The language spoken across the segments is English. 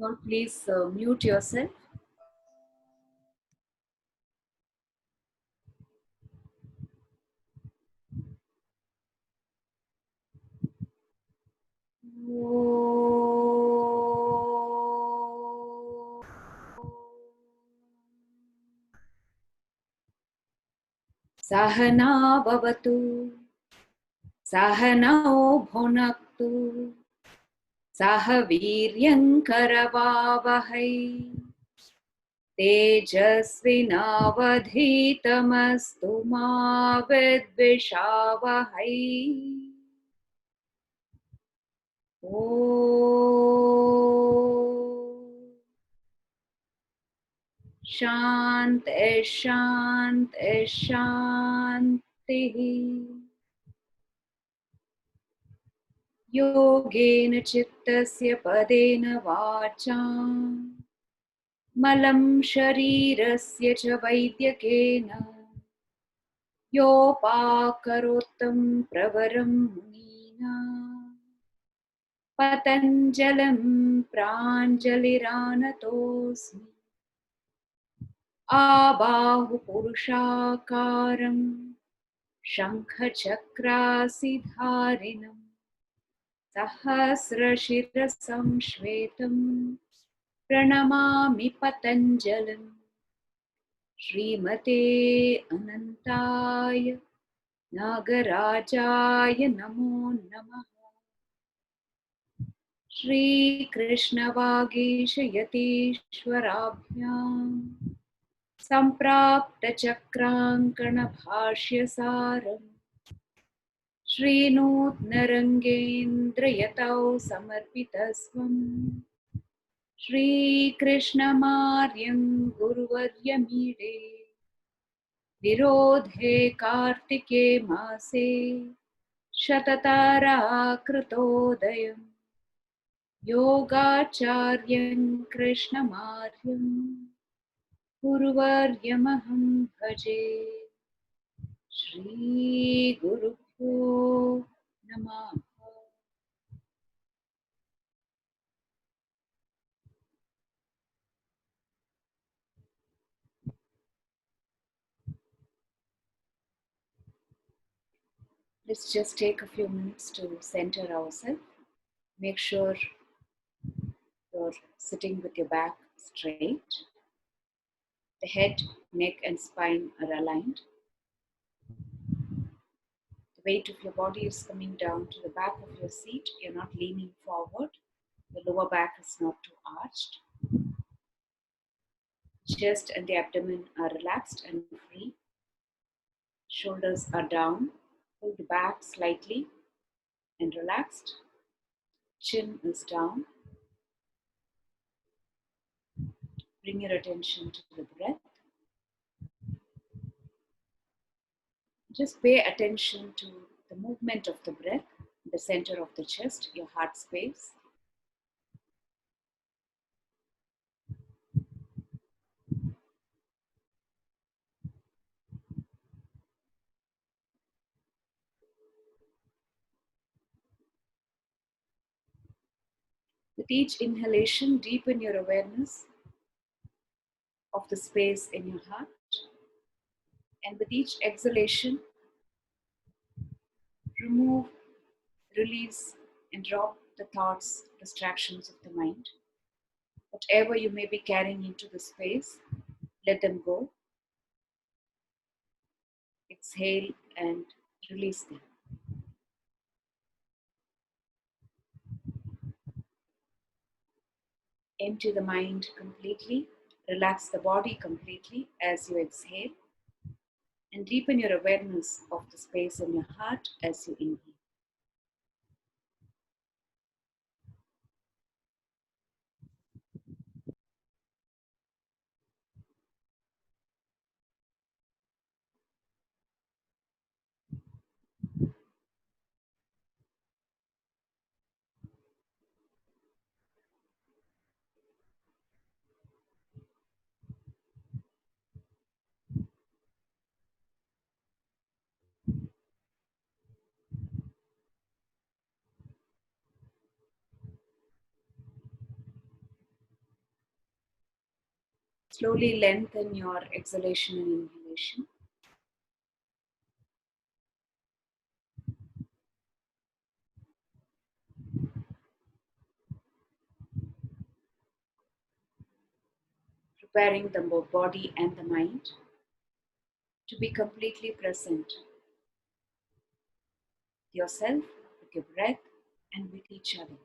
Or please mute yourself. Sahana bhavatu, sahanao bhunaktu, sahaviryankaravavahai, tejasvinavadhitamastu ma vidvishavahai. Shanti Shanti Shanti Yogena Chittasya Padena Vacham Malam Sharirasya Cha Vaidyakena Yopakarotam Pravaram Munina Patanjalam Pranjaliranatosmi Abahu Purushakaram Shankhachakrasidharinam Sahasrashirasam Shvetam Pranamami Patanjalam Srimate Anantaya Nagarajaya Namo Namaha Shri Krishna Vagisha Yatishwarabhyam Samprapta Chakrankana Bhashya Saram Srinudnarangendriyatau samarpitasvam Shri Krishna Maryam Guruvaryamide Virodhe Kartike Mase Shatatara Krutodayam Yogacharyam Krishna Maryam Guruvaryamaham Bhaje Shri Guru Namaha. Let's just take a few minutes to center ourselves. Make sure you're sitting with your back straight. The head, neck, and spine are aligned. The weight of your body is coming down to the back of your seat. You're not leaning forward. The lower back is not too arched. Chest and the abdomen are relaxed and free. Shoulders are down. Pull the back slightly and relaxed. Chin is down. Bring your attention to the breath. Just pay attention to the movement of the breath, the center of the chest, your heart space. With each inhalation, deepen your awareness of the space in your heart. And with each exhalation, remove, release, and drop the thoughts, distractions of the mind. Whatever you may be carrying into the space, let them go. Exhale and release them. Empty the mind completely. Relax the body completely as you exhale. And deepen your awareness of the space in your heart as you inhale. Slowly lengthen your exhalation and inhalation. Preparing the body and the mind to be completely present with yourself, with your breath, and with each other.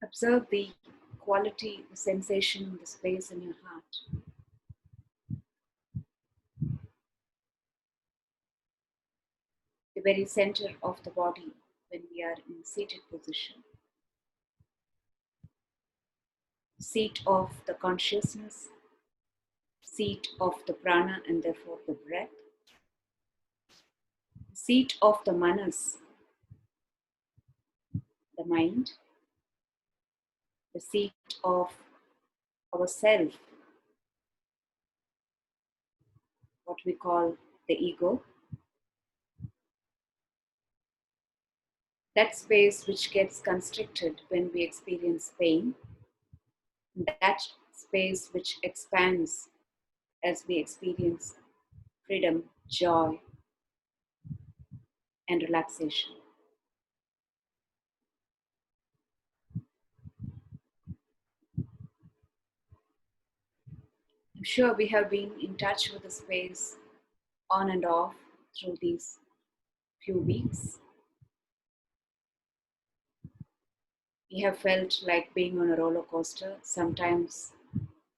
Observe the quality, the sensation, the space in your heart, the very center of the body when we are in seated position, seat of the consciousness, seat of the prana and therefore the breath, seat of the manas, the mind, the seat of our self, what we call the ego, that space which gets constricted when we experience pain, that space which expands as we experience freedom, joy, and relaxation. I'm sure we have been in touch with the space on and off through these few weeks. We have felt like being on a roller coaster, sometimes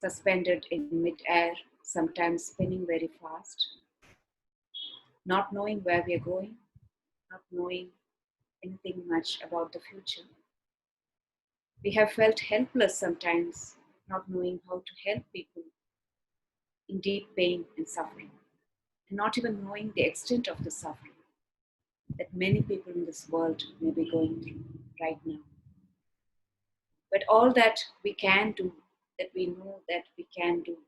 suspended in mid-air, sometimes spinning very fast, not knowing where we are going, not knowing anything much about the future. We have felt helpless sometimes, not knowing how to help people in deep pain and suffering, and not even knowing the extent of the suffering that many people in this world may be going through right now. But all that we can do, that we know that we can do,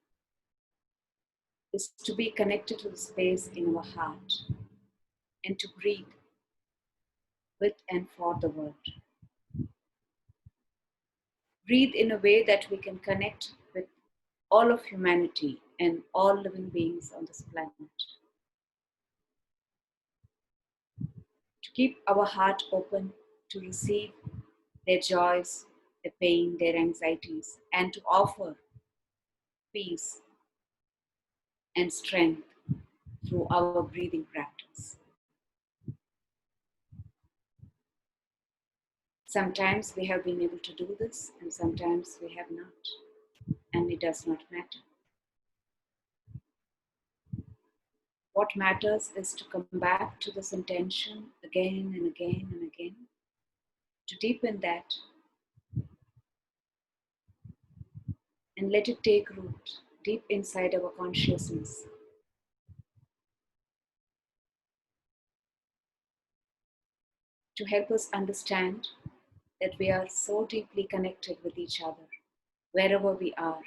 is to be connected to the space in our heart and to breathe with and for the world. Breathe in a way that we can connect with all of humanity and all living beings on this planet. To keep our heart open to receive their joys, their pain, their anxieties, and to offer peace and strength through our breathing practice. Sometimes we have been able to do this, and sometimes we have not, and it does not matter. What matters is to come back to this intention again and again and again, to deepen that and let it take root deep inside our consciousness. To help us understand that we are so deeply connected with each other, wherever we are.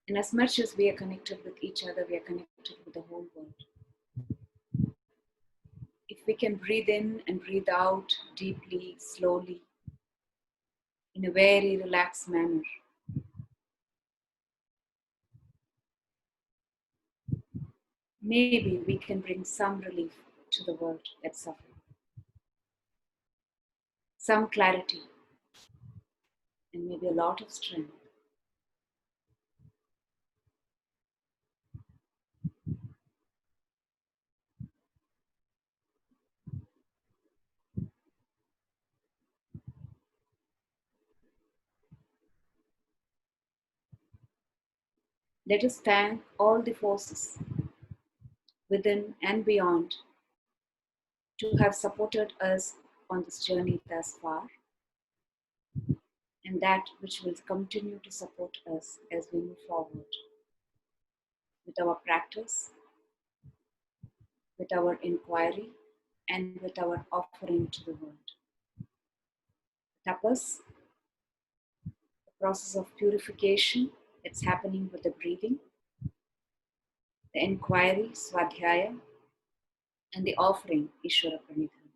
And as much as we are connected with each other, we are connected with the whole world. If we can breathe in and breathe out deeply, slowly, in a very relaxed manner, maybe we can bring some relief to the world that's suffering, some clarity, and maybe a lot of strength. Let us thank all the forces within and beyond to have supported us on this journey thus far. and that which will continue to support us as we move forward with our practice, with our inquiry, and with our offering to the world. Tapas, the process of purification, it's happening with the breathing, the inquiry, swadhyaya, and the offering, Ishvara Pranidhana.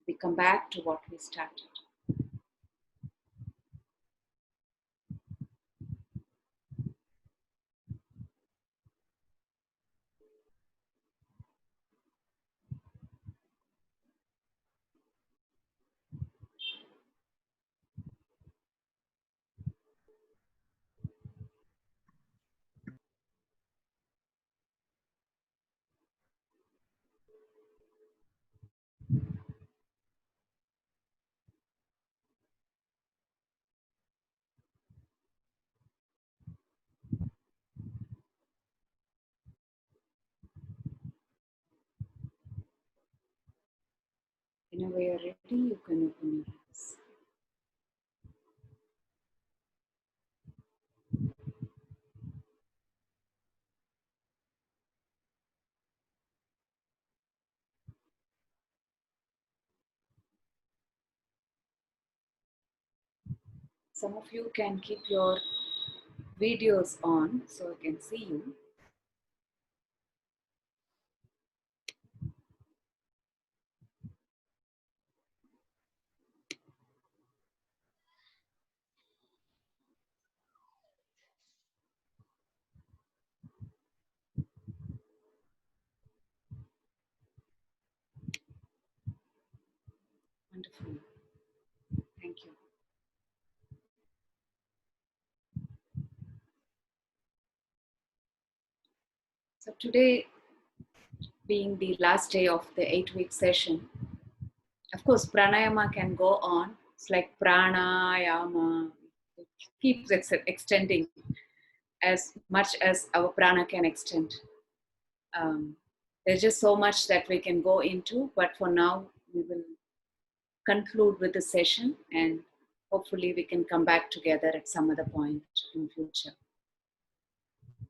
We come back to what we started. Whenever you're ready, you can open your eyes. Some of you can keep your videos on so I can see you. Wonderful. Thank you. So today, being the last day of the 8-week session, of course, pranayama can go on. It's like pranayama. It keeps extending as much as our prana can extend. There's just so much that we can go into, but for now, we will conclude with the session and hopefully we can come back together at some other point in future.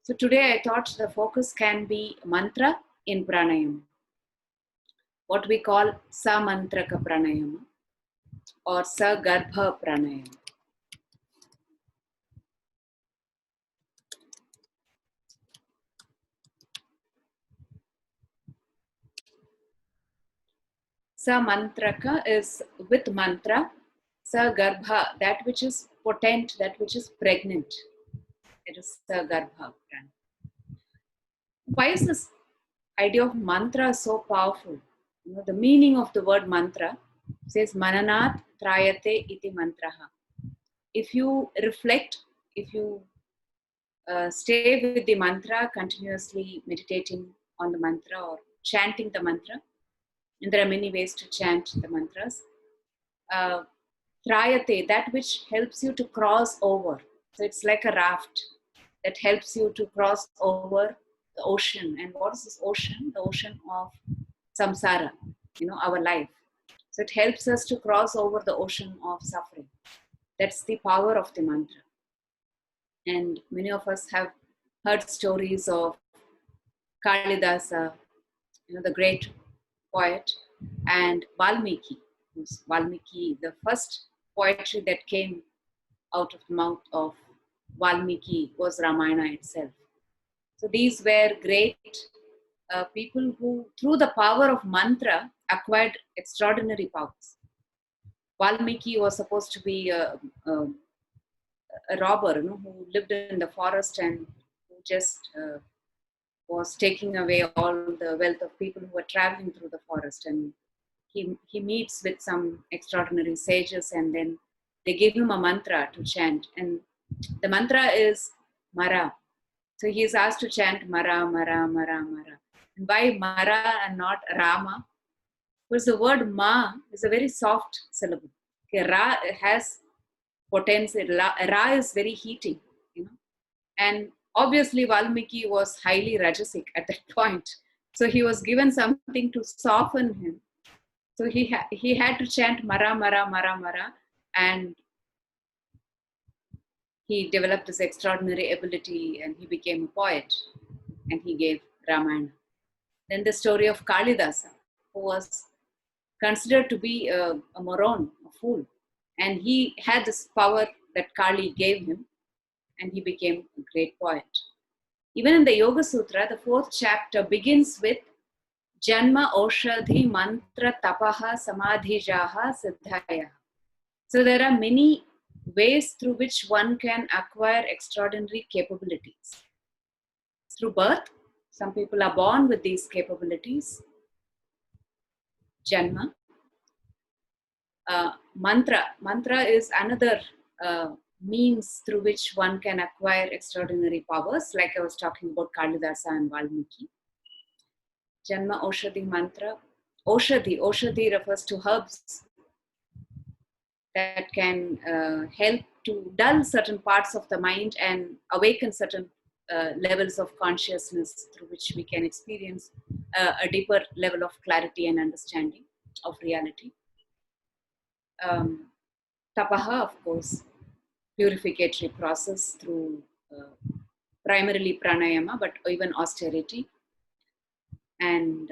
So today I thought the focus can be mantra in pranayama, what we call samantraka pranayama or sagarbha pranayama. Samantraka is with mantra, sagarbha, that which is potent, that which is pregnant. It is sagarbha pranayama. Why is this idea of mantra is so powerful? The meaning of the word mantra says mananat trayate iti mantraha. If you reflect, if you stay with the mantra, continuously meditating on the mantra or chanting the mantra, and there are many ways to chant the mantras, trayate, that which helps you to cross over. So it's like a raft that helps you to cross over the ocean. And what is this ocean? The ocean of samsara, our life. So it helps us to cross over the ocean of suffering. That's the power of the mantra. And many of us have heard stories of Kalidasa, the great poet, and Valmiki. Valmiki, the first poetry that came out of the mouth of Valmiki was Ramayana itself. So these were great people who, through the power of mantra, acquired extraordinary powers. Valmiki was supposed to be a robber, who lived in the forest and who just was taking away all the wealth of people who were traveling through the forest. And he meets with some extraordinary sages, and then they give him a mantra to chant. And the mantra is Mara. So he is asked to chant Mara, Mara, Mara, Mara. And why Mara and not Rama? Because the word Ma is a very soft syllable. Okay, Ra has potency. Ra is very heating, And obviously Valmiki was highly rajasic at that point. So he was given something to soften him. So he had to chant Mara, Mara, Mara, Mara. And he developed this extraordinary ability and he became a poet and he gave Ramayana. Then the story of Kalidasa, who was considered to be a moron, a fool. And he had this power that Kali gave him and he became a great poet. Even in the Yoga Sutra, the 4th chapter begins with Janma Oshadhi Mantra Tapaha Samadhijaha Siddhaya. So there are many ways through which one can acquire extraordinary capabilities. Through birth, some people are born with these capabilities. Janma. Mantra is another means through which one can acquire extraordinary powers, like I was talking about Kalidasa and Valmiki. Janma Oshadhi Mantra. Oshadhi refers to herbs that can help to dull certain parts of the mind and awaken certain levels of consciousness through which we can experience a deeper level of clarity and understanding of reality. Tapaha, of course, purificatory process through primarily pranayama, but even austerity. And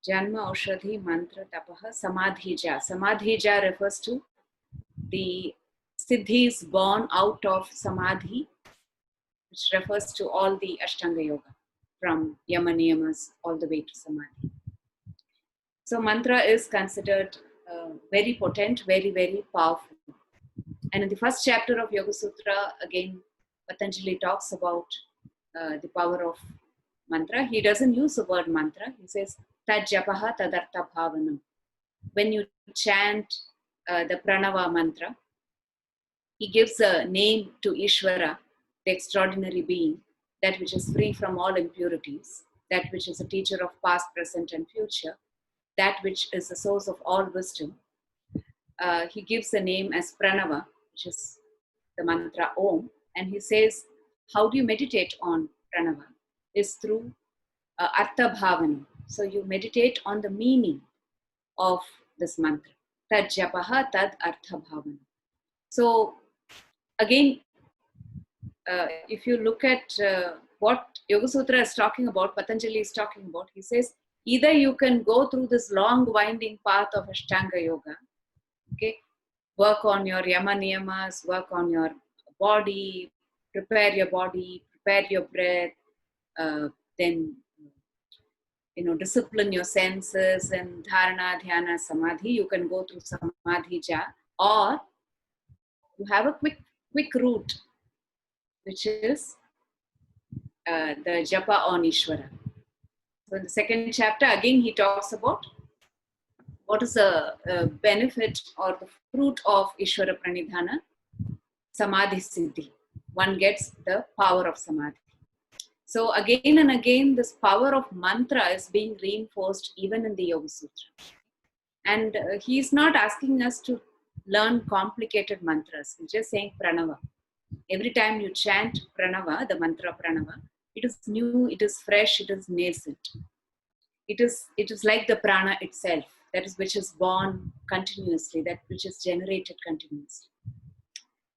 Janma Oshadhi Mantra Tapaha Samadhija. Samadhija refers to the siddhis born out of samadhi, which refers to all the Ashtanga Yoga, from Yama Niyamas all the way to samadhi. So mantra is considered very potent, very, very powerful. And in the 1st chapter of Yoga Sutra, again, Patanjali talks about the power of mantra. He doesn't use the word mantra. He says, Tad japaha tadartha bhavanam. When you chant the pranava mantra, he gives a name to Ishvara, the extraordinary being, that which is free from all impurities, that which is a teacher of past, present, and future, that which is the source of all wisdom. He gives a name as Pranava, which is the mantra Om, and he says, how do you meditate on Pranava? Is through Artha Bhavana. So you meditate on the meaning of this mantra. Tad japaha tad Artha Bhavana. So again, if you look at what Yoga Sutra is talking about, Patanjali is talking about, he says, either you can go through this long winding path of Ashtanga Yoga, okay, work on your Yama Niyamas, work on your body, prepare your breath, then, discipline your senses and dharana, dhyana, samadhi. You can go through samadhija, or you have a quick route, which is the japa on Ishvara. So in the 2nd chapter, again, he talks about what is the benefit or the fruit of Ishvara Pranidhana, Samadhi Siddhi. One gets the power of Samadhi. So again and again, this power of mantra is being reinforced even in the Yoga Sutra. And he's not asking us to learn complicated mantras. He's just saying pranava. Every time you chant pranava, the mantra pranava, it is new, it is fresh, it is nascent. It is like the prana itself, that is which is born continuously, that which is generated continuously.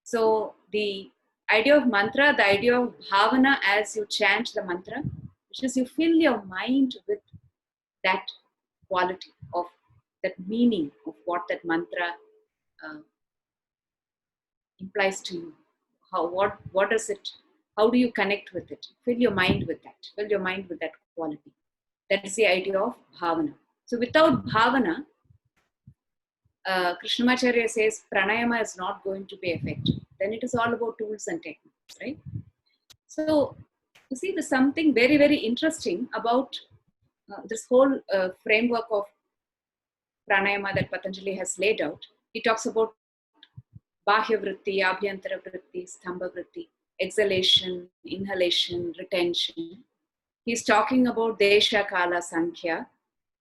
So the idea of mantra, the idea of bhavana as you chant the mantra, which is you fill your mind with that quality of that meaning of what that mantra implies to you. What does it, how do you connect with it? Fill your mind with that. Fill your mind with that quality. That is the idea of bhavana. So without bhavana, Krishnamacharya says pranayama is not going to be effective. Then it is all about tools and techniques, right? So you see, there's something very, very interesting about this whole framework of pranayama that Patanjali has laid out. He talks about bahya vritti, abhyantara vritti, stambha vritti, exhalation, inhalation, retention. He's talking about desha, kala, sankhya.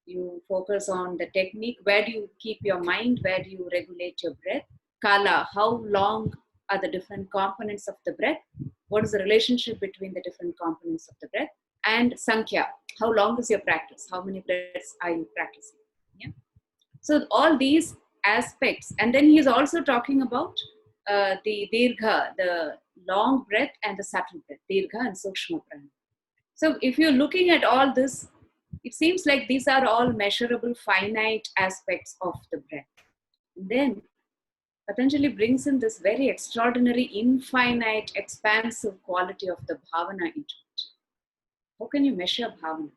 You focus on the technique. Where do you keep your mind? Where do you regulate your breath? Kala, how long are the different components of the breath? What is the relationship between the different components of the breath? And sankhya, how long is your practice? How many breaths are you practicing? Yeah. So all these aspects. And then he is also talking about the dirgha, the long breath and the subtle breath, Dirgha and Sukshma Prana. So if you're looking at all this, it seems like these are all measurable, finite aspects of the breath. And then Patanjali brings in this very extraordinary, infinite, expansive quality of the bhavana into it. How can you measure bhavana?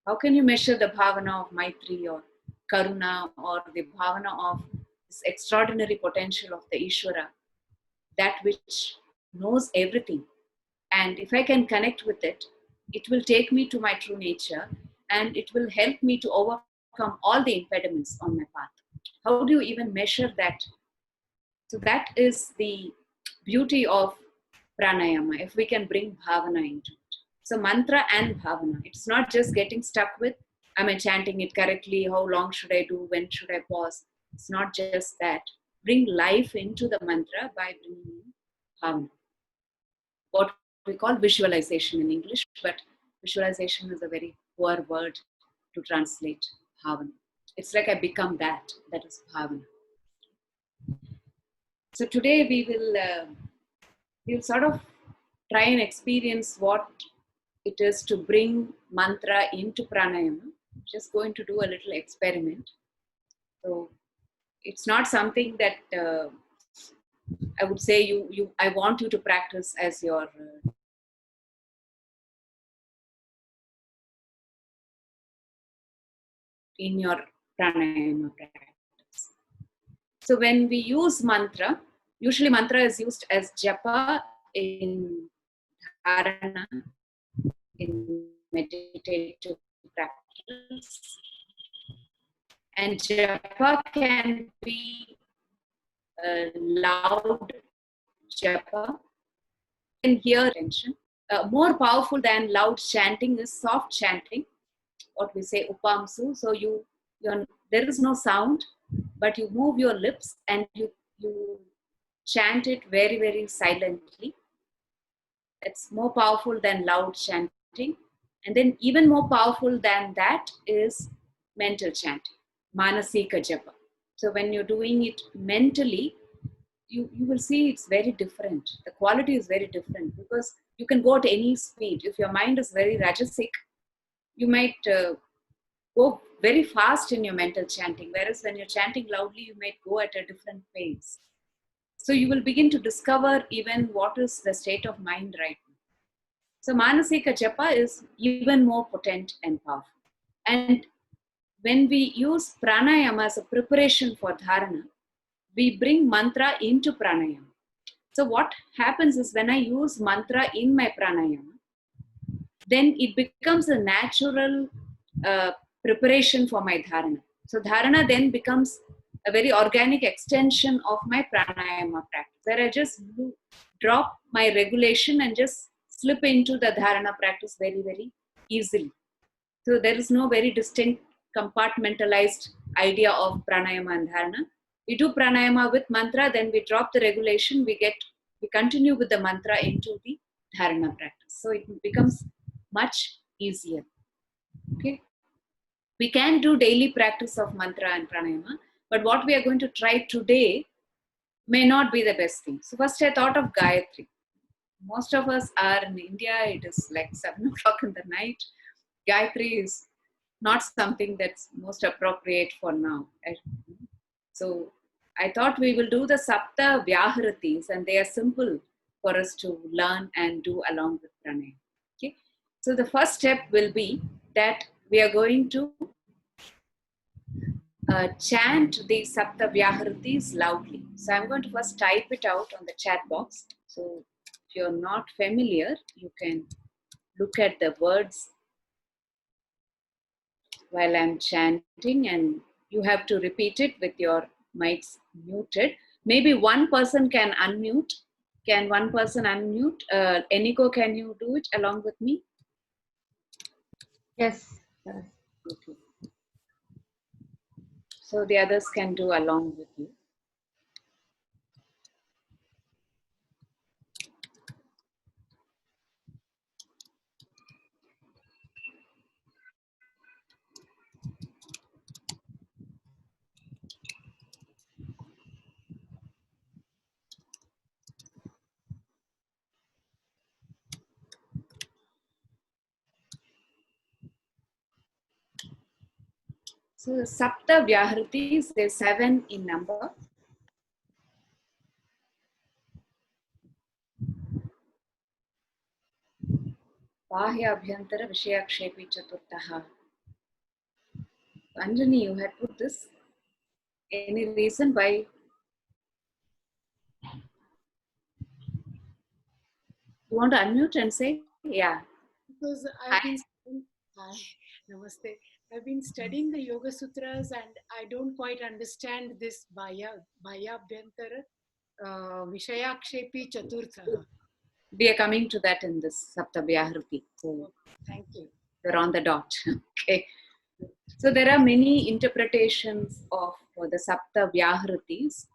How can you measure the bhavana of Maitri or Karuna or the bhavana of this extraordinary potential of the Ishvara, that which knows everything? And if I can connect with it, it will take me to my true nature and it will help me to overcome all the impediments on my path. How do you even measure that? So that is the beauty of pranayama, if we can bring bhavana into it. So mantra and bhavana. It's not just getting stuck with, chanting it correctly, how long should I do, when should I pause. It's not just that. Bring life into the mantra by bringing in bhavana. What we call visualization in English, but visualization is a very poor word to translate bhavana. It's like I become that. That is bhavana. So today we'll sort of try and experience what it is to bring mantra into pranayama. Just going to do a little experiment. So it's not something that I would say I want you to practice as your in your pranayama practice. So when we use mantra, usually mantra is used as japa in dharana, in meditative practice. And japa can be loud japa. You can hear attention. More powerful than loud chanting is soft chanting, what we say upamsu. So there is no sound, but you move your lips and you chant it very, very silently. It's more powerful than loud chanting. And then even more powerful than that is mental chanting, manasika japa. So when you're doing it mentally, you will see it's very different. The quality is very different because you can go at any speed. If your mind is very rajasic, you might go very fast in your mental chanting, whereas when you're chanting loudly, you might go at a different pace. So you will begin to discover even what is the state of mind right now. So Manasika Japa is even more potent and powerful. And when we use pranayama as a preparation for dharana, we bring mantra into pranayama. So what happens is when I use mantra in my pranayama, then it becomes a natural preparation for my dharana. So dharana then becomes a very organic extension of my pranayama practice, where I just drop my regulation and just slip into the dharana practice very, very easily. So there is no very distinct compartmentalized idea of pranayama and dharana. We do pranayama with mantra, then we drop the regulation, we continue with the mantra into the dharana practice. So it becomes much easier. Okay. We can do daily practice of mantra and pranayama, but what we are going to try today may not be the best thing. So first I thought of Gayatri. Most of us are in India, it is like 7 o'clock in the night. Gayatri is not something that's most appropriate for now. So I thought we will do the Sapta Vyaharatis, and they are simple for us to learn and do along with pranayama. Okay. So the first step will be that we are going to chant the Sapta Vyaharatis loudly. So I'm going to first type it out on the chat box. So if you're not familiar, you can look at the words while I'm chanting, and you have to repeat it with your mics muted. Maybe one person can unmute. Can one person unmute? Eniko, can you do it along with me? Yes. Okay. So the others can do along with you. So Sapta Vyahritis, there's 7 in number. Bahya Abhyantara Vishayakshepi Chaturtaha. Anjani, you had put this. Any reason why? You want to unmute and say? Yeah. Because hi, namaste. I've been studying the Yoga Sutras and I don't quite understand this Bhayabhyantara Vishayakshepi Chaturthaha. We are coming to that in this Sapta Vyahriti. So Thank you. we're on the dot. Okay. So there are many interpretations of the Sapta Vyahritis.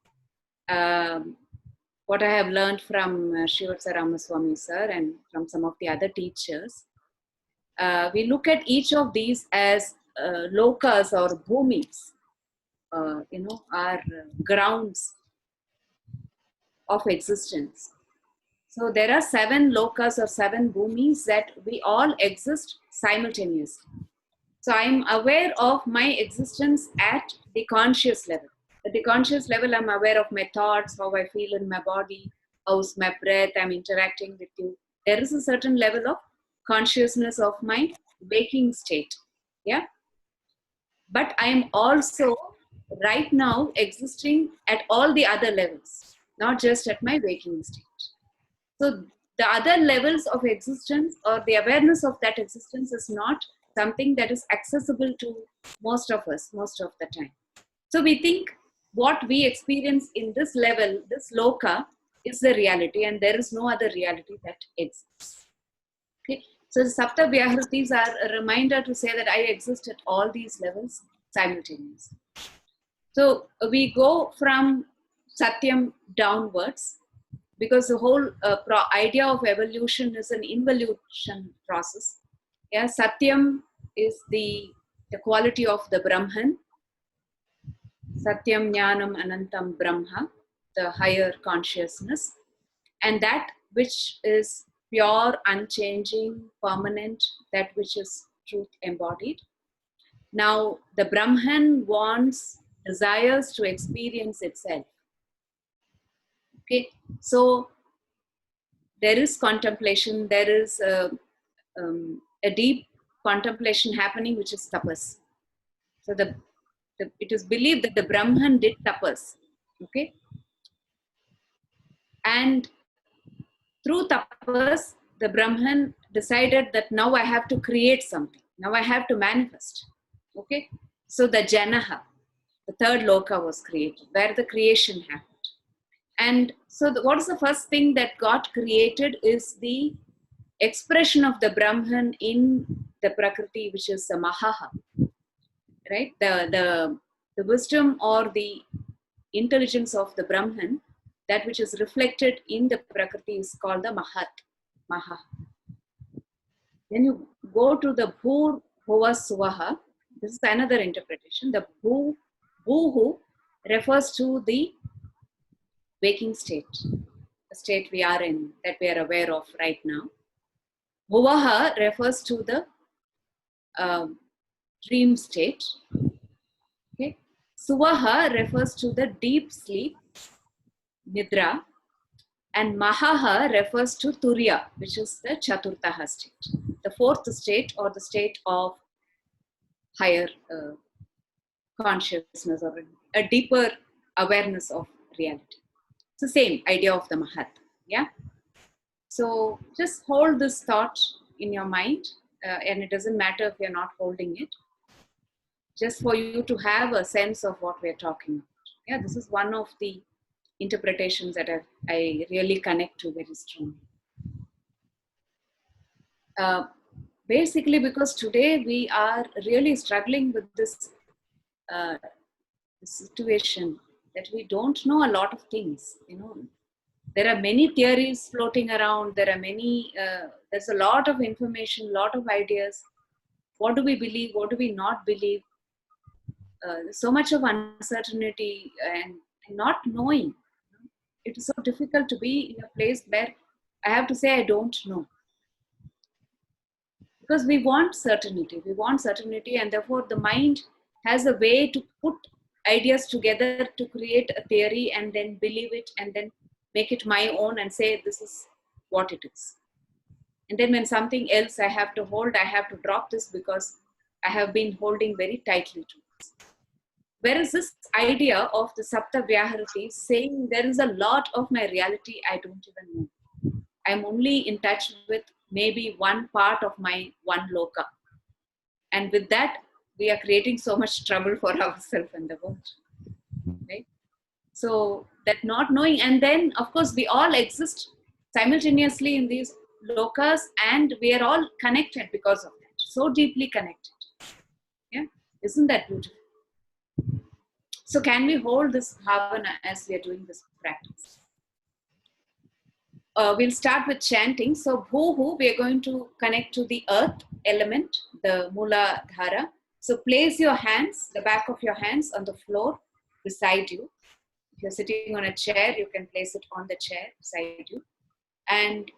What I have learned from Shivatsa Ramaswamy sir and from some of the other teachers, we look at each of these as lokas or bhumis, are grounds of existence. So there are 7 lokas or 7 bhumis that we all exist simultaneously. So I'm aware of my existence at the conscious level. At the conscious level, I'm aware of my thoughts, how I feel in my body, how's my breath, I'm interacting with you. There is a certain level of consciousness of my waking state. Yeah. But I'm also right now existing at all the other levels, not just at my waking state. So the other levels of existence or the awareness of that existence is not something that is accessible to most of us most of the time. So we think what we experience in this level, this loka, is the reality, and there is no other reality that exists. Okay. So the Sapta Vyahritis are a reminder to say that I exist at all these levels simultaneously. So we go from Satyam downwards, because the whole idea of evolution is an involution process. Yeah, Satyam is the quality of the Brahman. Satyam Jnanam Anantam Brahma, the higher consciousness, and that which is pure, unchanging, permanent, that which is truth embodied. Now, the Brahman wants, desires to experience itself. Okay, so there is contemplation, there is a deep contemplation happening, which is tapas. So it is believed that the Brahman did tapas. Okay, and through tapas, the Brahman decided that now I have to create something. Now I have to manifest. Okay, so the Janaha, the third loka, was created, where the creation happened. And so, what is the first thing that got created is the expression of the Brahman in the Prakriti, which is the Mahaha, right? The wisdom or the intelligence of the Brahman, that which is reflected in the Prakriti, is called the Mahat, Maha. Then you go to the Bhur Bhuva Suvaha. This is another interpretation. The Bhuhu refers to the waking state, the state we are in, that we are aware of right now. Bhuvaha refers to the uh, dream state. Okay. Suvaha refers to the deep sleep, Nidra, and Mahaha refers to Turiya, which is the Chaturtaha state, the fourth state or the state of higher consciousness or a deeper awareness of reality. It's the same idea of the Mahat. Yeah. So just hold this thought in your mind, and it doesn't matter if you're not holding it, just for you to have a sense of what we're talking about. Yeah, this is one of the interpretations that I really connect to very strongly. Uh, Basically, because today we are really struggling with this uh, situation that we don't know a lot of things. There are many theories floating around. There's a lot of information, lot of ideas. What do we believe? What do we not believe? So much of uncertainty and not knowing. It is so difficult to be in a place where I have to say I don't know, because we want certainty, and therefore the mind has a way to put ideas together to create a theory and then believe it and then make it my own and say this is what it is. And then when something else I have to hold, I have to drop this because I have been holding very tightly to this. Whereas this idea of the Sapta Vyaharati saying there is a lot of my reality I don't even know. I'm only in touch with maybe one part of my one loka. And with that, we are creating so much trouble for ourselves and the world. Right? So that not knowing, and then of course we all exist simultaneously in these lokas, and we are all connected because of that. So deeply connected. Yeah, isn't that beautiful? So can we hold this bhavana as we are doing this practice? We'll start with chanting. So bhuhu, we are going to connect to the earth element, the mula dhara. So place your hands, the back of your hands on the floor beside you. If you're sitting on a chair, you can place it on the chair beside you. And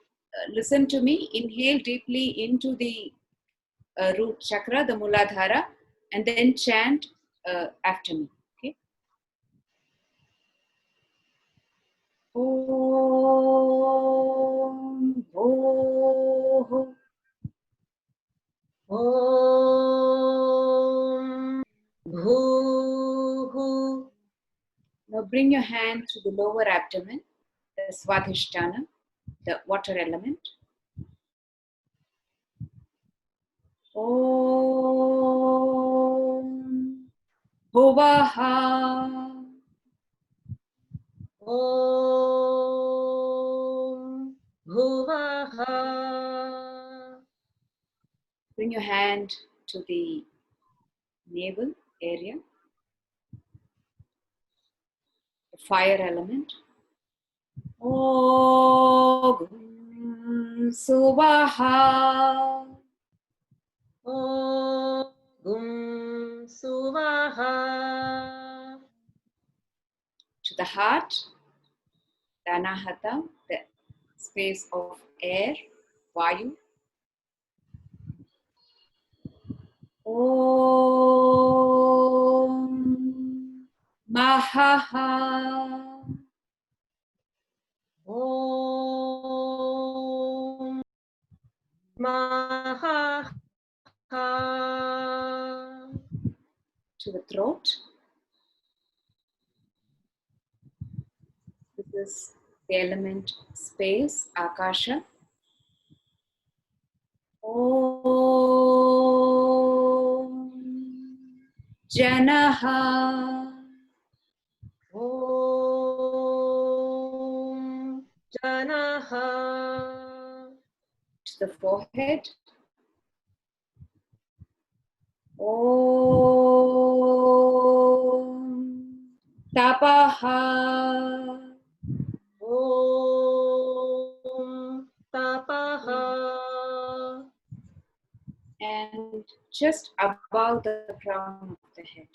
listen to me. Inhale deeply into the root chakra, the muladhara, and then chant after me. Okay. Om Bho Om Bhuhu. Now bring your hand to the lower abdomen, the Swadhisthana, the water element. Om Bhuvaha Om Bhuvaha. Bring your hand to the navel area, the fire element. Om Suvaha Om Suvaha. to the heart, the Anahata, the space of air, Vayu. Om Mahaha Om Maha. to the throat. This is the element space, Akasha. Om Janaha Om Janaha. to the forehead. Om Tapaha Om Tapaha. and just above the crown of the head.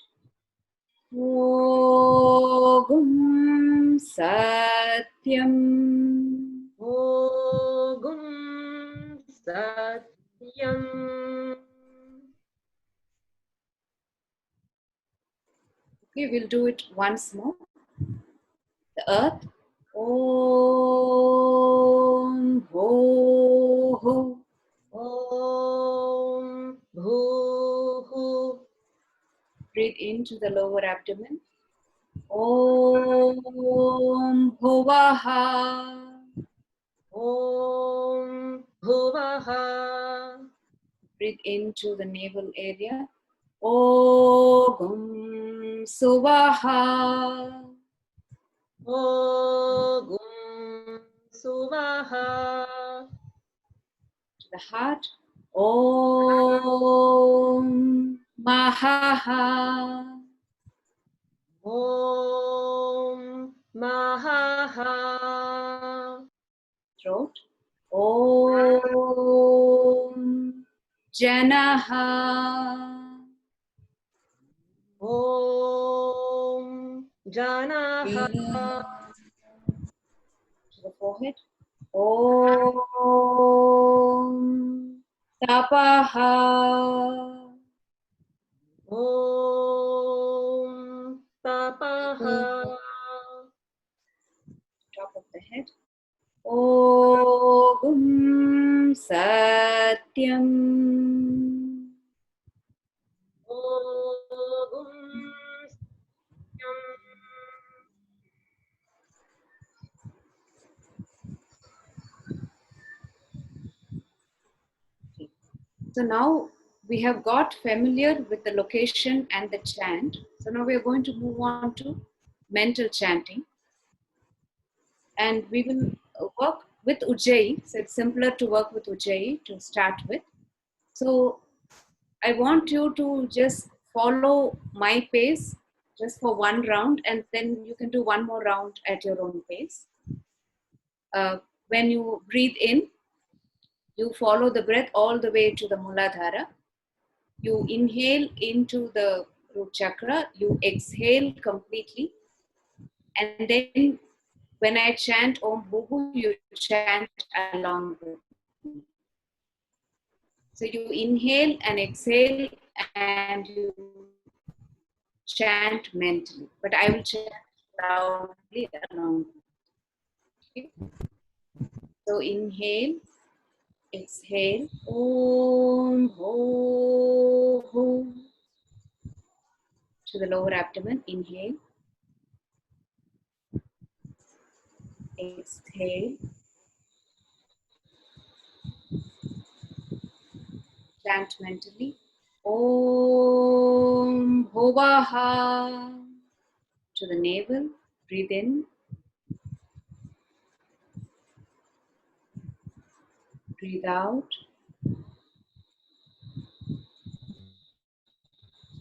Om Satyam Om Satyam. Okay, we'll do it once more. The earth. Om Ho Ho. Om Bhuhu. Breathe into the lower abdomen. Om Bhuvaha. Om Bhuvaha. Breathe into the navel area. Om Suvaha. Om Suvaha. To the heart. Om Mahaha. Om Mahaha. Throat. Om Janaha. Om Janaha. To the forehead. Om Tapaha. Om So now we have got familiar with the location and the chant. So now we are going to move on to mental chanting. And we will work with Ujjayi. So it's simpler to work with Ujjayi to start with. So I want you to just follow my pace just for one round, and then you can do one more round at your own pace. When you breathe in, you follow the breath all the way to the Muladhara. You inhale into the root chakra, you exhale completely, and then when I chant Om Bhuhu, you chant along with me. So you inhale and exhale and you chant mentally, but I will chant loudly along. Okay? So inhale, exhale, Om Ho Ho to the lower abdomen. Inhale, exhale, chant mentally. Om Hovaha to the navel. Breathe in, breathe out.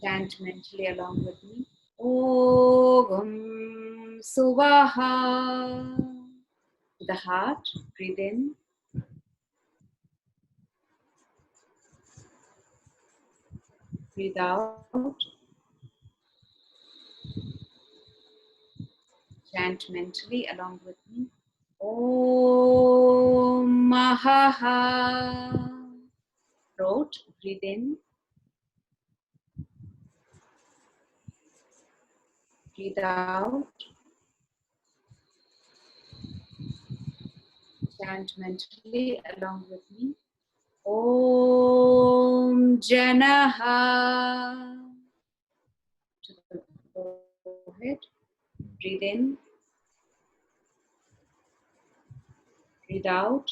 Chant mentally along with me. Om Suvaha to the heart. Breathe in, breathe out. Chant mentally along with me. Om Mahaha. Throat. Breathe in, breathe out. Chant mentally along with me. Om Janaha to the forehead. Breathe in, breathe out.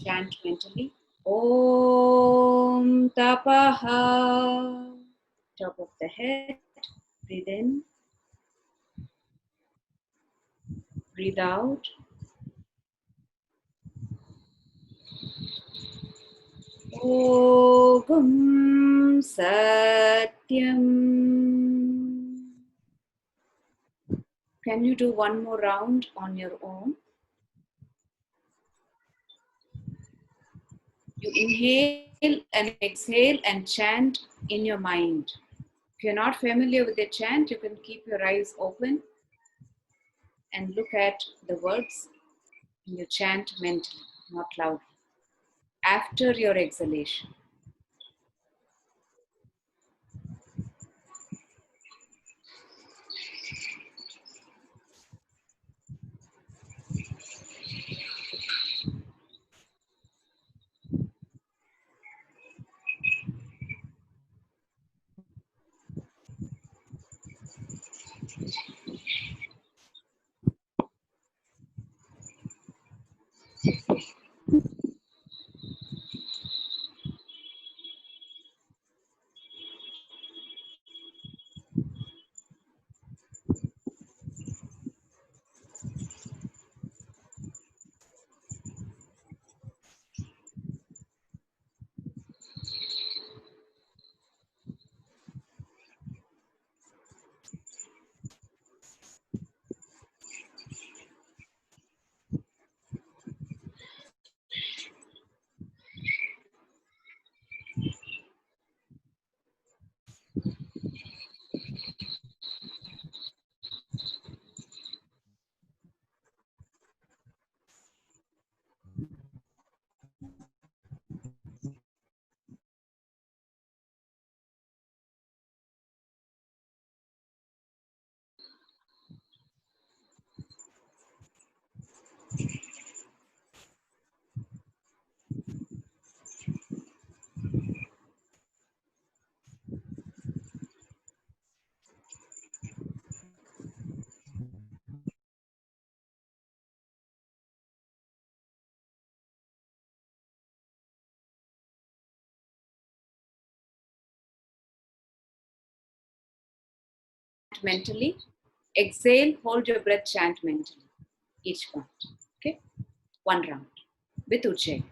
Chant mentally. Om Tapaha. Top of the head. Breathe in, breathe out. Ogum Satyam. Can you do one more round on your own? You inhale and exhale and chant in your mind. If you're not familiar with the chant, you can keep your eyes open and look at the words and you chant mentally, not loudly. After your exhalation. chant mentally. Exhale, hold your breath, chant mentally. Each part. Okay? One round with Ujjayi.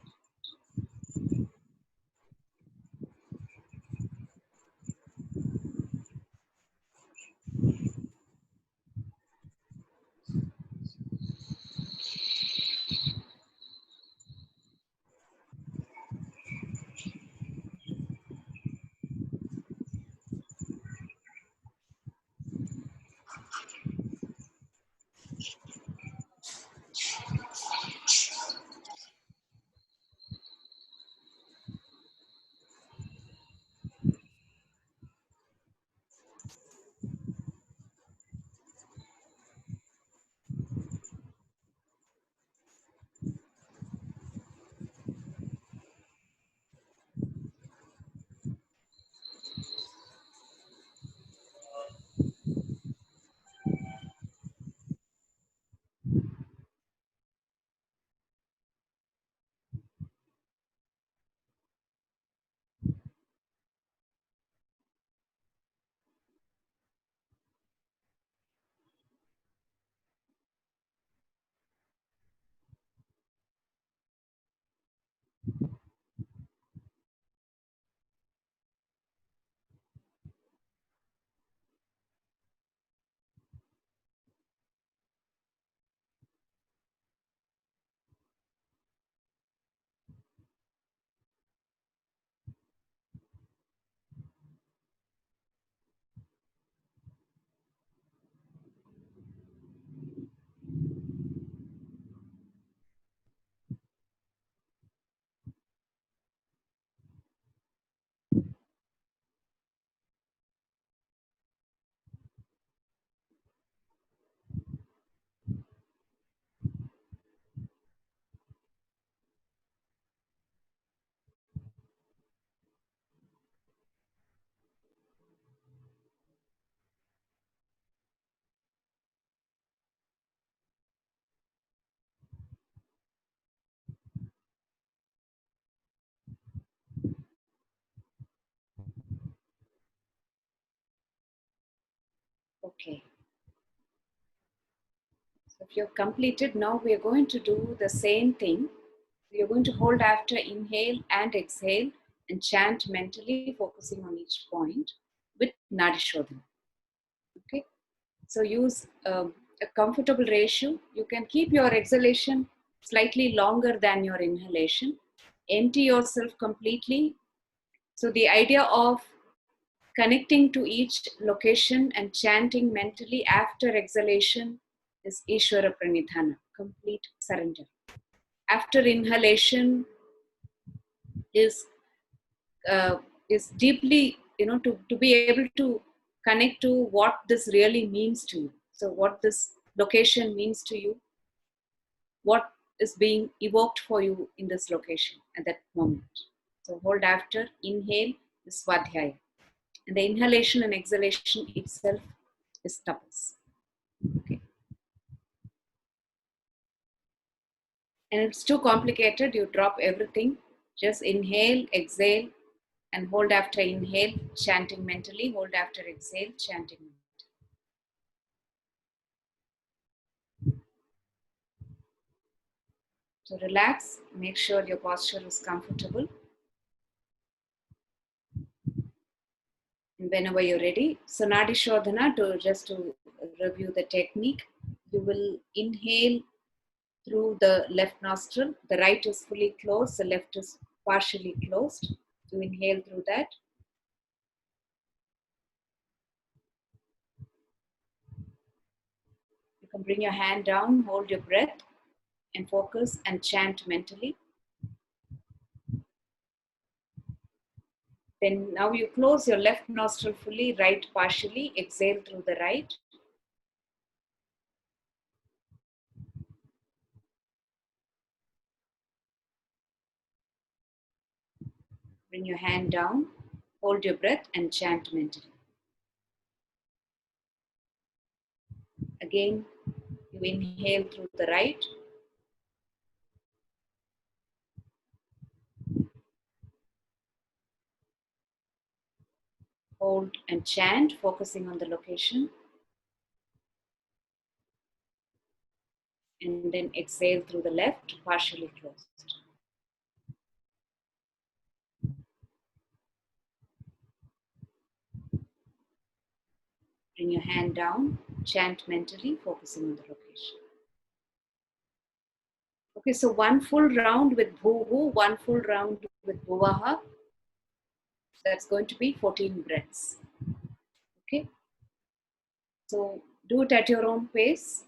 Okay. So if you've completed, now we are going to do the same thing. We are going to hold after inhale and exhale and chant mentally, focusing on each point with Nadi Shodhana. Okay. So use a comfortable ratio. You can keep your exhalation slightly longer than your inhalation. Empty yourself completely. So the idea of connecting to each location and chanting mentally after exhalation is Ishvara Pranidhana, complete surrender. After inhalation is uh, is deeply, to be able to connect to what this really means to you. So what this location means to you, what is being evoked for you in this location at that moment. So hold after, inhale is Svadhyaya. And the inhalation and exhalation itself is tapas. Okay. And if it's too complicated, you drop everything. Just inhale, exhale, and hold after inhale, chanting mentally. Hold after exhale, chanting mentally. So relax, make sure your posture is comfortable. And whenever you're ready, so Nadi Shodhana, to review the technique, you will inhale through the left nostril. The right is fully closed, the left is partially closed. You inhale through that. You can bring your hand down, hold your breath, and focus and chant mentally. Then now you close your left nostril fully, right partially. Exhale through the right. Bring your hand down, hold your breath, and chant mentally. Again, you inhale through the right. Hold and chant, focusing on the location. and then exhale through the left, partially closed. Bring your hand down, chant mentally, focusing on the location. Okay, so one full round with Bhuvu, one full round with Bhuvaha. That's going to be 14 breaths. Okay, so do it at your own pace.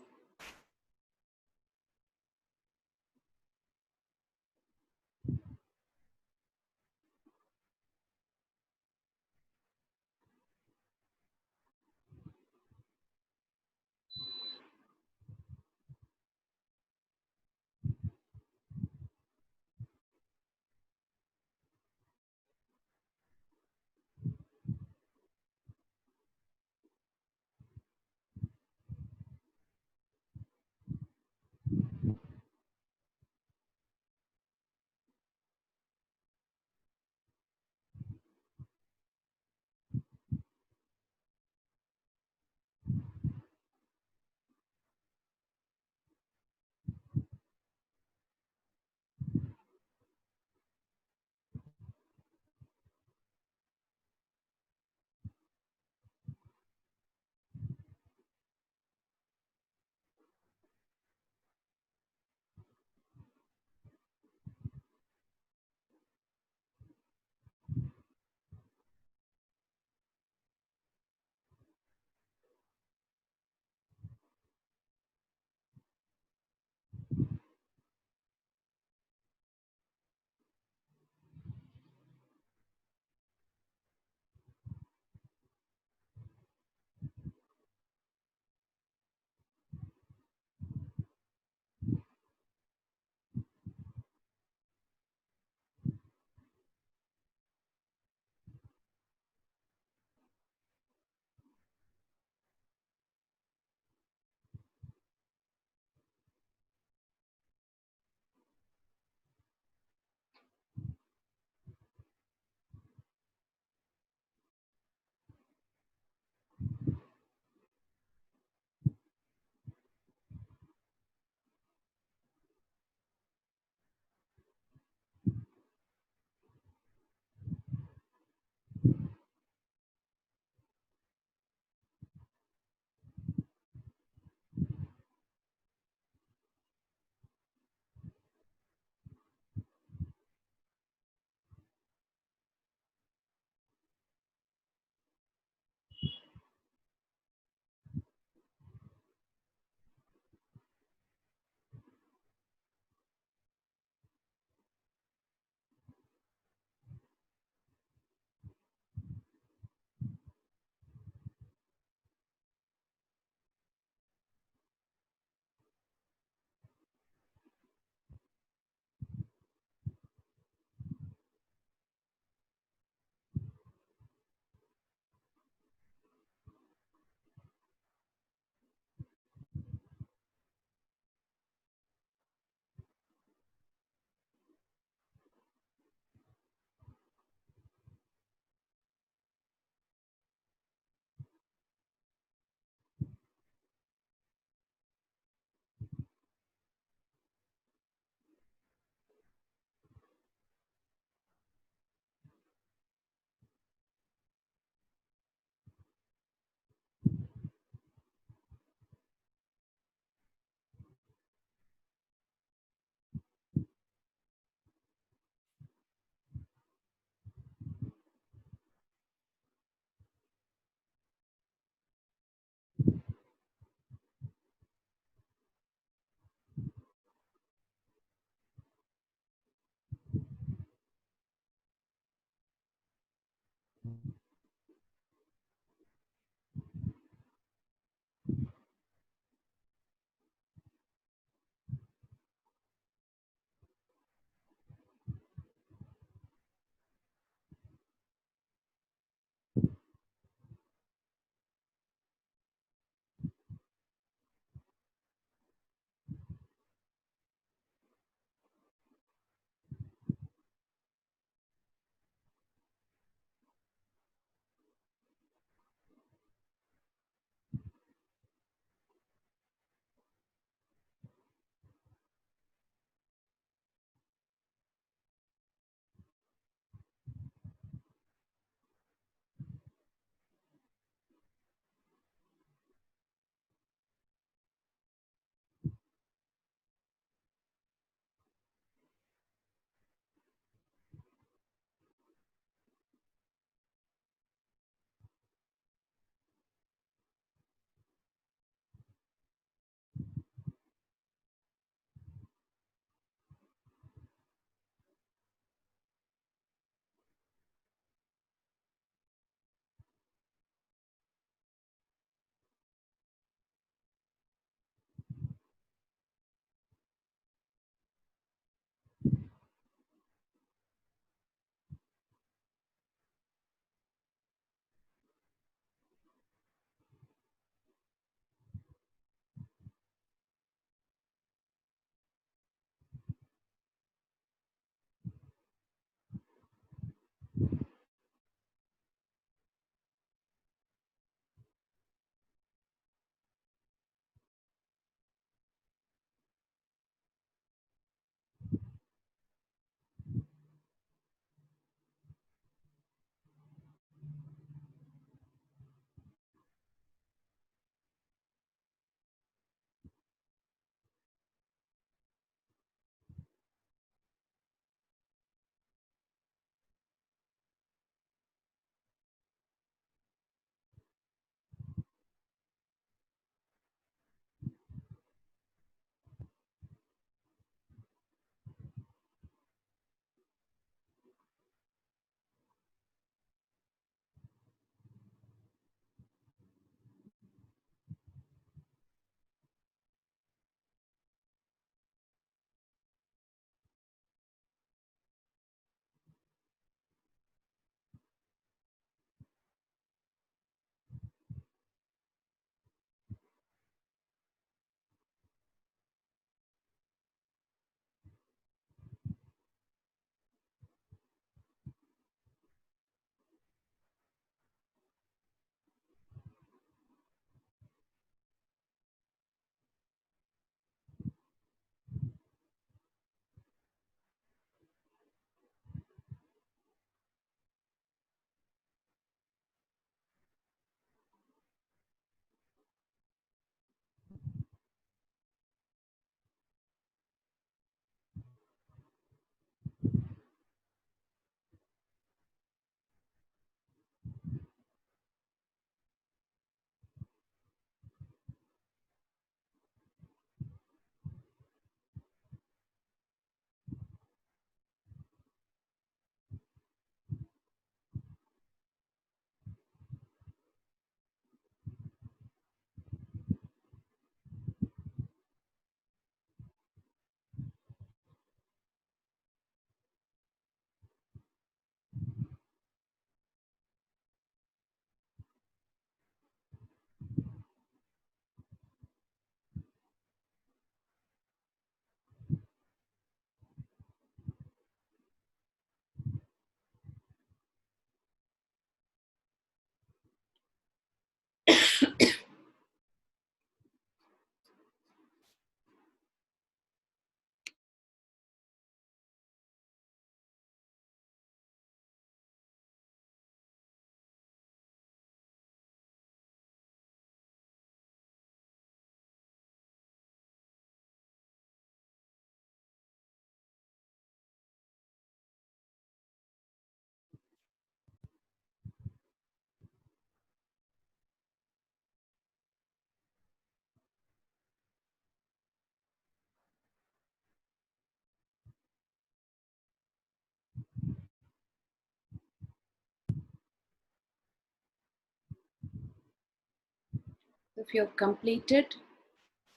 If you've completed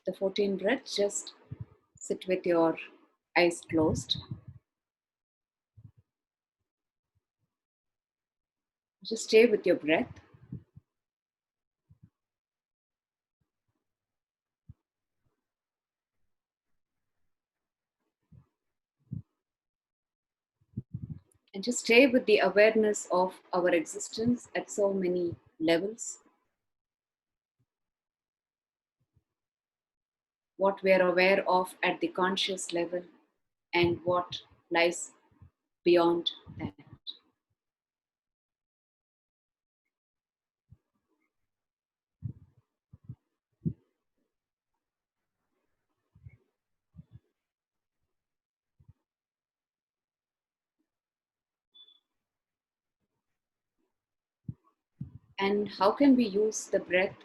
the 14 breaths, just sit with your eyes closed. Just stay with your breath. And just stay with the awareness of our existence at so many levels. What we are aware of at the conscious level and what lies beyond that. And how can we use the breath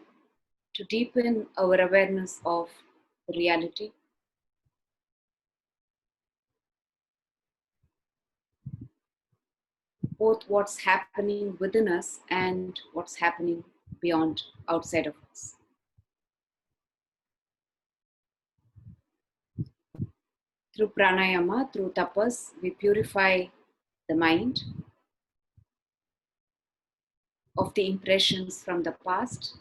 to deepen our awareness of reality? Both what's happening within us and what's happening beyond, outside of us. Through pranayama, through tapas, we purify the mind of the impressions from the past,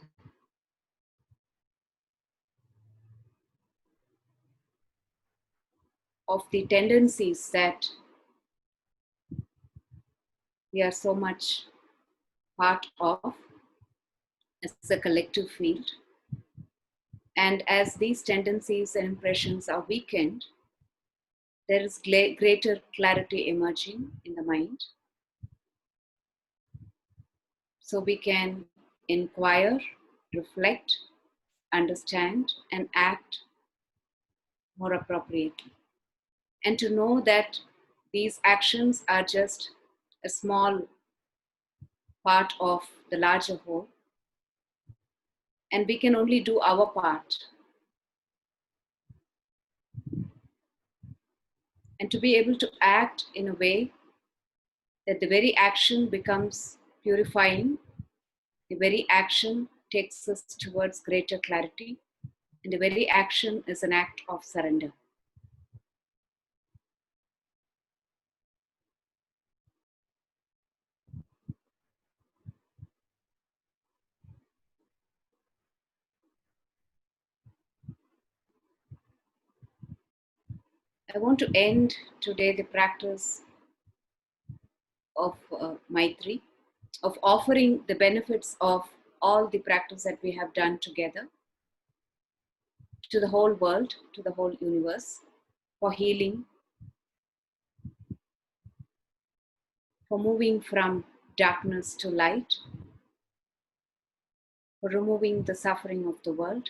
of the tendencies that we are so much part of as a collective field. And as these tendencies and impressions are weakened, there is greater clarity emerging in the mind. So we can inquire, reflect, understand, and act more appropriately. And to know that these actions are just a small part of the larger whole, and we can only do our part. And to be able to act in a way that the very action becomes purifying, the very action takes us towards greater clarity, and the very action is an act of surrender. I want to end today the practice of Maitri, of offering the benefits of all the practice that we have done together to the whole world, to the whole universe, for healing, for moving from darkness to light, for removing the suffering of the world,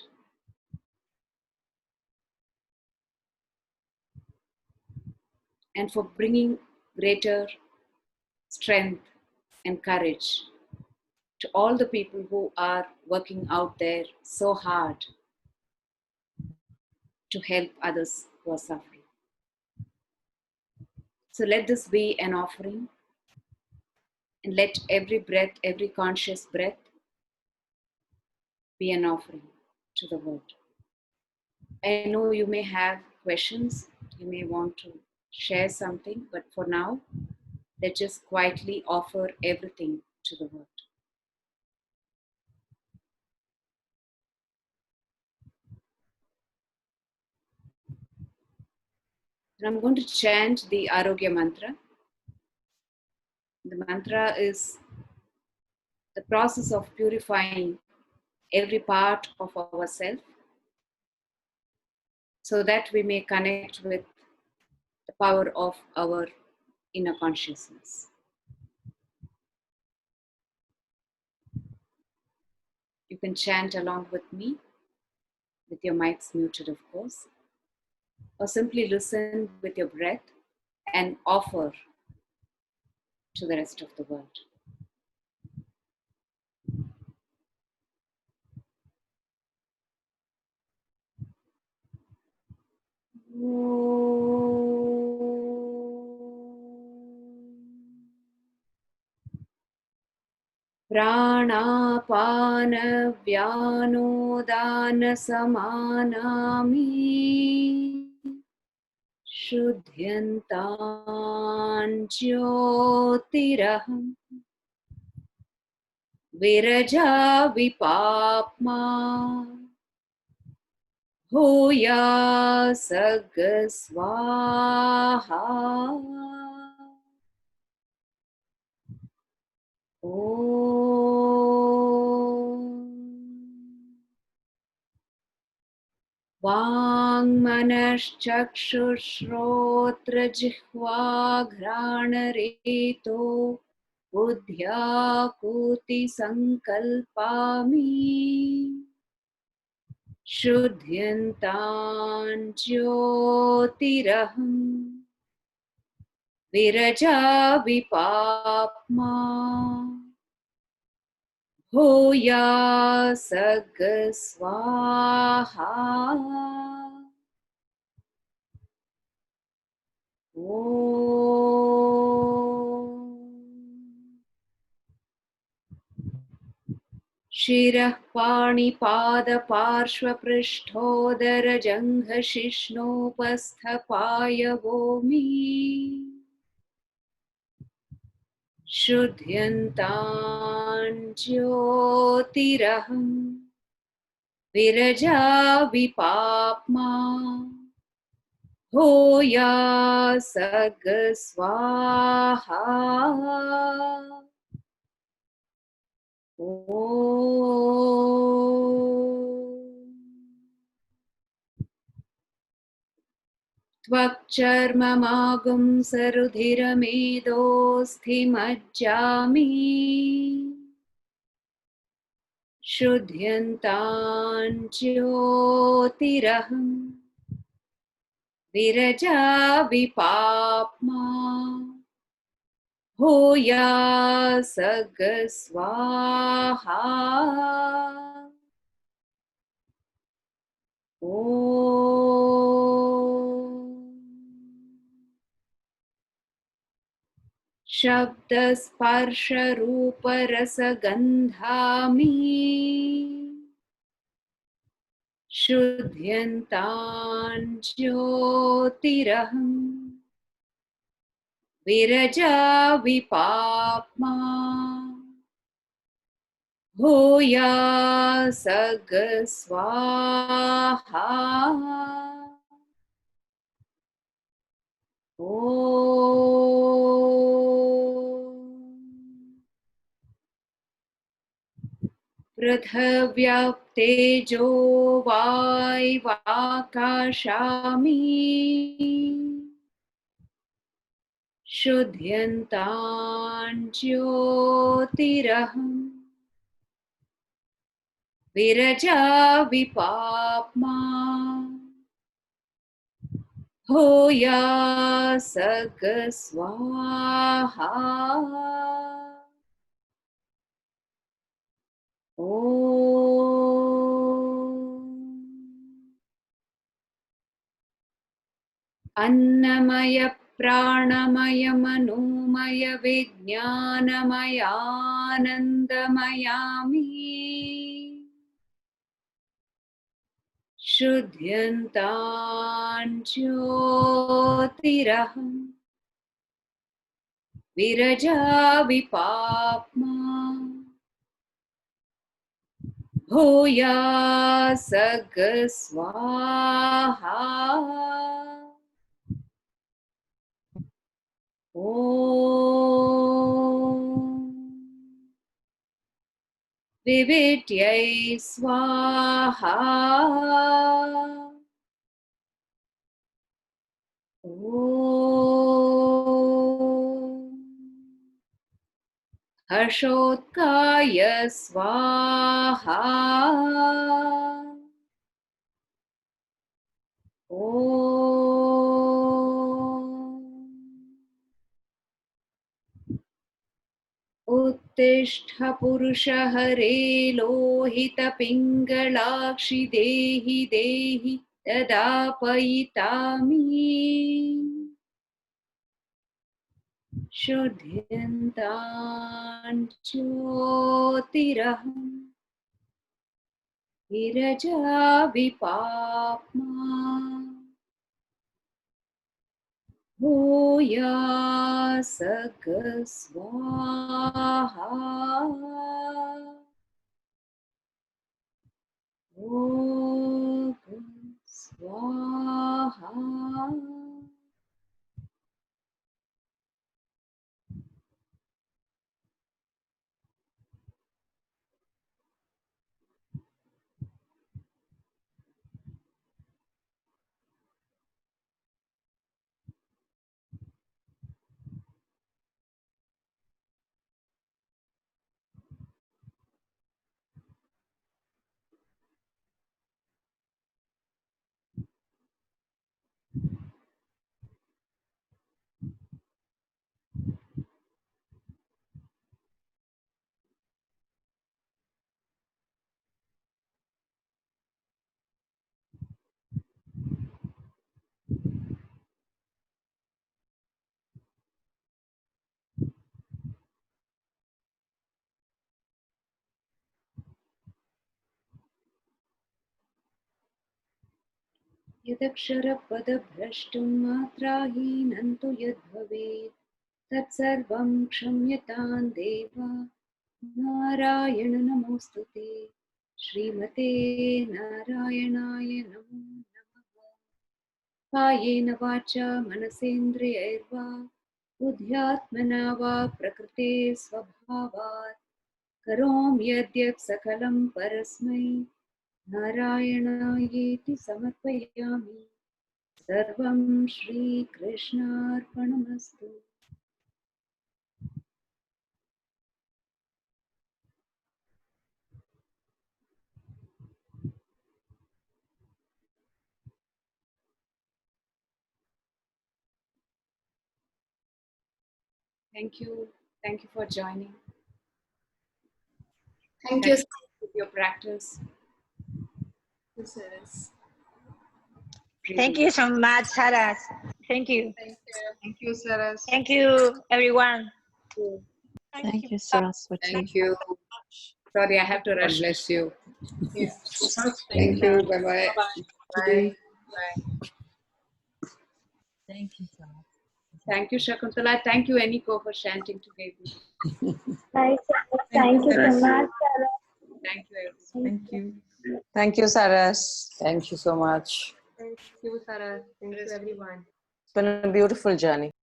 and for bringing greater strength and courage to all the people who are working out there so hard to help others who are suffering. So let this be an offering, and let every breath, every conscious breath, be an offering to the world. I know you may have questions, you may want to share something, but for now, let's just quietly offer everything to the world. And I'm going to chant the Arogya mantra. The mantra is the process of purifying every part of ourselves so that we may connect with the power of our inner consciousness. You can chant along with me, with your mics muted, of course, or simply listen with your breath and offer to the rest of the world. प्राणापानव्यानोदानसमानामि शुध्यन्तां ज्योतिरहं Viraja विपाप्मा भूयासगस्वाहा ॐ वाङ्मनश्चक्षुश्रोत्रजिह्वाघ्राणरेतो बुद्ध्याकूतिसङ्कल्पामि शुध्यन्तां ज्योतिरहं विरजा विपाप्मा भूयासगस्वाहा ॐ शिरः पाणिपादपार्श्वपृष्ठोदरजङ्घशिष्णोपस्थपायवोमि शुध्यन्तां ज्योतिरहं विरजा विपाप्मा भूयासगस्वाहा ॐ त्वक्चर्ममागुंसरुधिरमेदोऽस्थिमज्जामि शुध्यन्तां ज्योतिरहं विरजा विपाप्मा भूयासगस्वाहा ॐ शब्दस्पर्शरूपरसगन्धामि शुध्यन्तां ज्योतिरहं विरजा विपाप्मा भूयासगस्वाहा ॐ पृथिव्याः तेजो वाय्वाकाशामि शुध्यन्तां ज्योतिरहं विरजा विपाप्मा भूयासगस्वाहा ॐ अन्नमय प्राणमय मनोमय विज्ञानमयानन्दमयामि शुध्यन्तां ज्योतिरहं विरजा विपाप्मा भूयासगस्वाहा ॐ विविट्यै स्वाहा ॐ हर्षोत्काय स्वाहा ॐ उत्तिष्ठ पुरुष हरे लोहितपिङ्गलाक्षि देहि देहि तदापयितामि शुद्ध्यन्तान् ज्योतिरहं विरजा विपाप्मा भूयासगस्वाहा ॐ स्वाहा यदक्षरपदभ्रष्टं मात्राहीनं तु यद्भवेत् तत्सर्वं क्षम्यतां देव नारायण नमोऽस्तु ते श्रीमते नारायणाय नमो नमः कायेन वाचा मनसेन्द्रियैर्वा बुद्ध्यात्मना वा प्रकृते स्वभावात् करोमि यद्यत् सकलं परस्मै नारायणायेति समर्पयामि सर्वं श्रीकृष्णार्पणमस्तु. Thank you. Thank you for joining. Thank you. With your practice. Thank you so much, Saras. Thank you. Thank you, Saras. Thank you, everyone. Thank you, Saraswati. Thank you. Sorry, I have to God rush. bless you. Yeah. Thank you. Bye-bye. Bye. Bye. Thank you, Saraswati. Thank you, Shakuntala. Thank you, Eniko, for chanting together. Thank you so much. Thank you, everyone. Thank you. Thank you, Saras. Thank you so much. Thank you, Saras. Thank you, everyone. It's been a beautiful journey.